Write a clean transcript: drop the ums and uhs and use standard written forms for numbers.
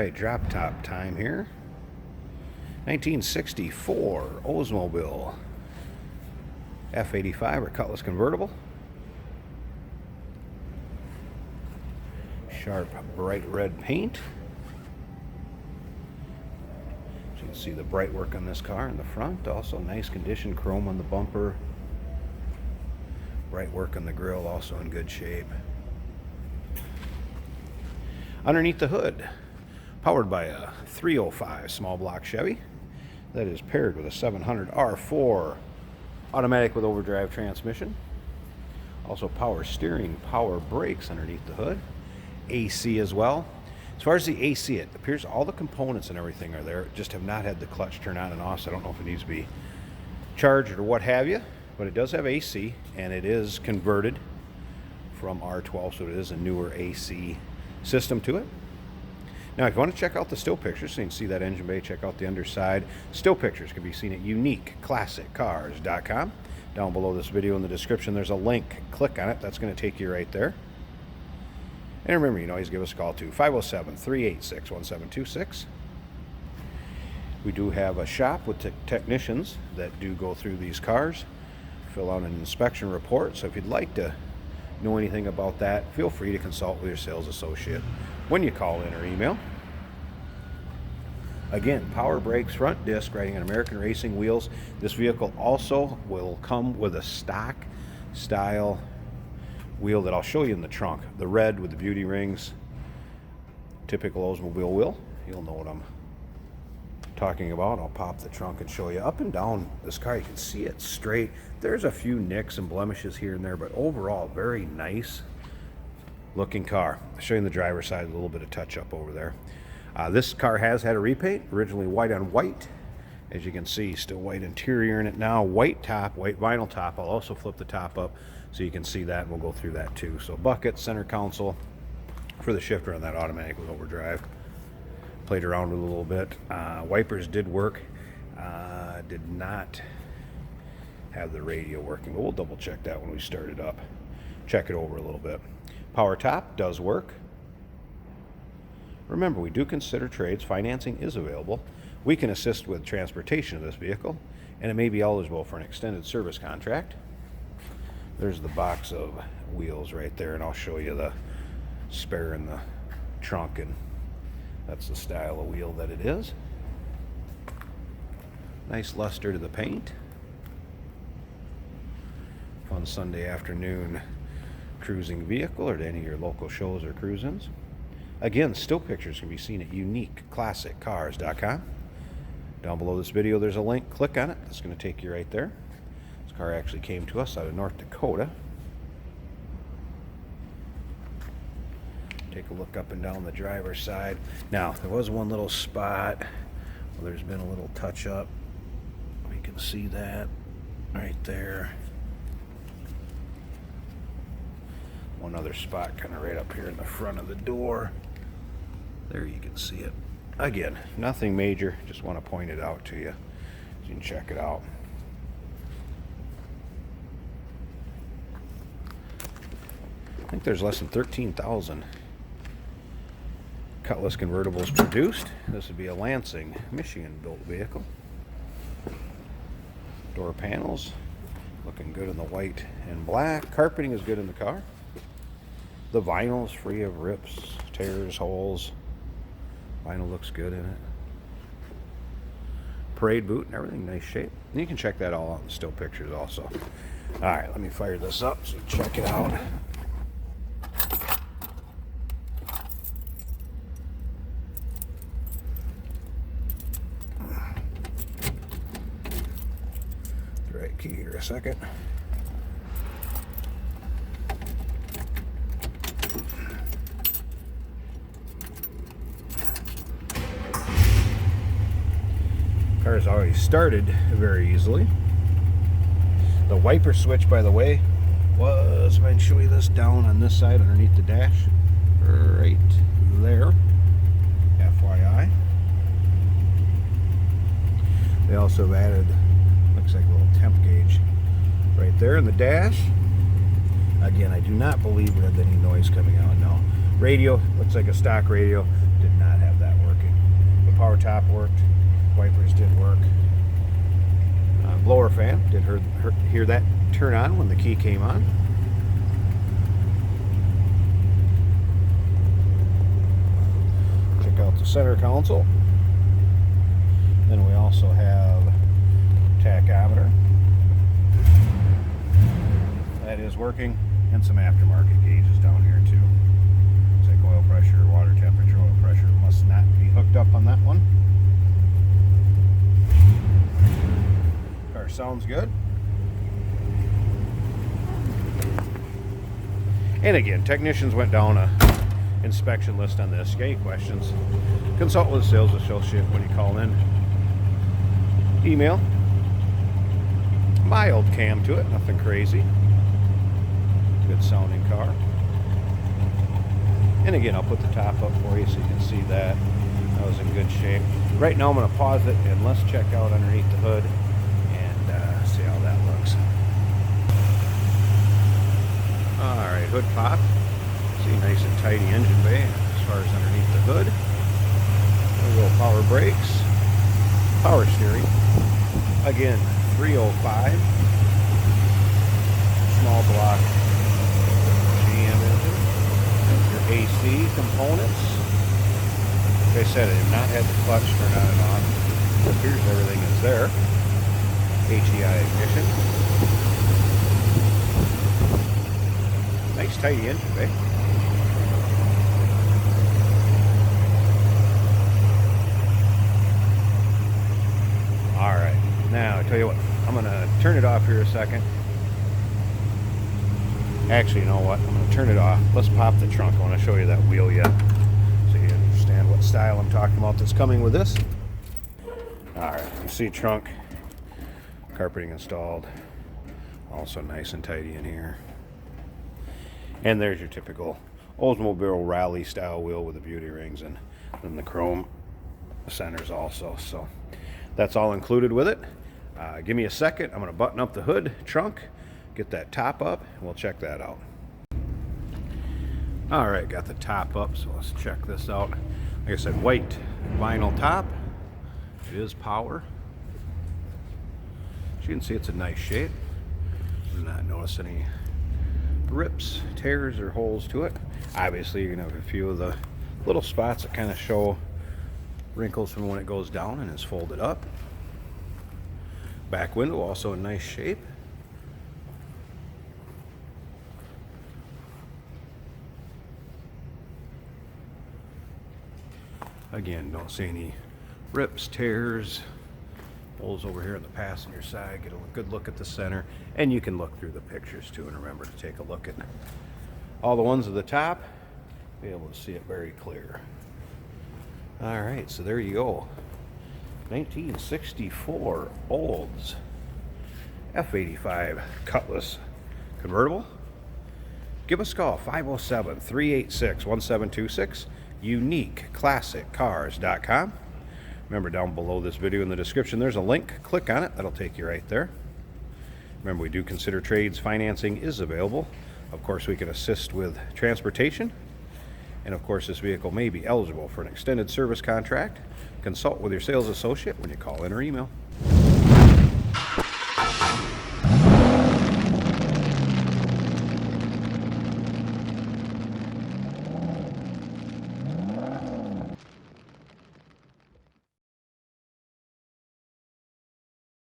right, drop top time here. 1964 Oldsmobile F85 or Cutlass Convertible. Sharp, bright red paint. So you can see the bright work on this car in the front. Also nice condition, chrome on the bumper. Bright work on the grille, also in good shape. Underneath the hood, powered by a 305 small block Chevy that is paired with a 700 R4 automatic with overdrive transmission. Also power steering, power brakes underneath the hood. AC as well. As far as the AC, it appears all the components and everything are there, just have not had the clutch turn on and off, so I don't know if it needs to be charged or what have you, but it does have AC, and it is converted from R12, so it is a newer AC system to it. Now, if you want to check out the still pictures, so you can see that engine bay, check out the underside. Still pictures can be seen at uniqueclassiccars.com. Down below this video in the description, there's a link. Click on it. That's going to take you right there. And remember, you can always give us a call to 507-386-1726. We do have a shop with technicians that do go through these cars, fill out an inspection report. So if you'd like to know anything about that, feel free to consult with your sales associate when you call in or email. Again, power brakes, front disc, riding on American racing wheels. This vehicle also will come with a stock style wheel that I'll show you in the trunk. The red with the beauty rings, typical Oldsmobile wheel. You'll know what I'm talking about. I'll pop the trunk and show you. Up and down this car, you can see it straight. There's a few nicks and blemishes here and there, but overall, very nice looking car. I'll show you in the driver's side, a little bit of touch up over there. This car has had a repaint, originally white on white. As you can see, still white interior in it now. White top, white vinyl top. I'll also flip the top up so you can see that, and we'll go through that too. So bucket, center console for the shifter on that automatic with overdrive. Played around with it a little bit. Wipers did work. Did not have the radio working, but we'll double check that when we start it up. Check it over a little bit. Power top does work. Remember, we do consider trades. Financing is available. We can assist with transportation of this vehicle, and it may be eligible for an extended service contract. There's the box of wheels right there, and I'll show you the spare in the trunk, and that's the style of wheel that it is. Nice luster to the paint. Fun Sunday afternoon cruising vehicle, or to any of your local shows or cruise-ins. Again, still pictures can be seen at uniqueclassiccars.com. Down below this video, there's a link. Click on it. That's going to take you right there. This car actually came to us out of North Dakota. Take a look up and down the driver's side. Now, there was one little spot where there's been a little touch-up. We can see that right there. One other spot kind of right up here in the front of the door. There you can see it. Again, nothing major, just want to point it out to you so you can check it out. I think there's less than 13,000 Cutlass convertibles produced. This would be a Lansing, Michigan built vehicle. Door panels looking good in the white and black. Carpeting is good in the car. The vinyl is free of rips, tears, holes. Vinyl looks good in it. Parade boot and everything, nice shape. And you can check that all out in still pictures also. Alright, let me fire this up so you can check it out. The right key here a second. Car's already started very easily. The wiper switch, by the way, was, if I can show you this, down on this side underneath the dash, right there, FYI. They also have added, looks like a little temp gauge right there in the dash. Again, I do not believe it had any noise coming out. No. Radio, looks like a stock radio, did not have that working. power top worked. Wipers did work. Blower fan, did hear that turn on when the key came on. Check out the center console. Then we also have tachometer. That is working, and some aftermarket gauges down here too. Looks like oil pressure, water temperature, oil pressure must not be hooked up on that one. Car sounds good. And again, technicians went down a inspection list on this. Any questions, consult with a sales associate when you call in. Email. Mild cam to it, nothing crazy. Good sounding car. And again, I'll put the top up for you so you can see that. That was in good shape. Right now I'm going to pause it and let's check out underneath the hood and see how that looks. Alright, hood pop. See, nice and tidy engine bay as far as underneath the hood. There we go, power brakes. Power steering. Again, 305. Small block GM engine. That's your AC components. Like I said, I have not had the clutch turn on and off. It appears everything is there. HEI ignition. Nice tidy engine bay. Alright, now I tell you what, I'm going to turn it off here a second. Actually, you know what, I'm going to turn it off. Let's pop the trunk. I want to show you that wheel yet, so you understand what style I'm talking about that's coming with this. Alright, you see trunk, carpeting installed, also nice and tidy in here. And there's your typical Oldsmobile rally style wheel with the beauty rings and then the chrome centers also. So that's all included with it. Give me a second. I'm going to button up the hood, trunk, get that top up, and we'll check that out. Alright, got the top up, so let's check this out. Like I said, white vinyl top. It is power. As you can see, it's a nice shape. Do not notice any rips, tears, or holes to it. Obviously, you're going to have a few of the little spots that kind of show wrinkles from when it goes down and is folded up. Back window also in nice shape. Again, don't see any rips, tears, holes over here on the passenger side. Get a good look at the center, and you can look through the pictures too, and remember to take a look at all the ones at the top. Be able to see it very clear. Alright, so there you go. 1964 Olds F85 Cutlass convertible. Give us a call, 507-386-1726, uniqueclassiccars.com. Remember, down below this video in the description, there's a link. Click on it. That'll take you right there. Remember, we do consider trades. Financing is available. Of course, we can assist with transportation. And of course, this vehicle may be eligible for an extended service contract. Consult with your sales associate when you call in or email.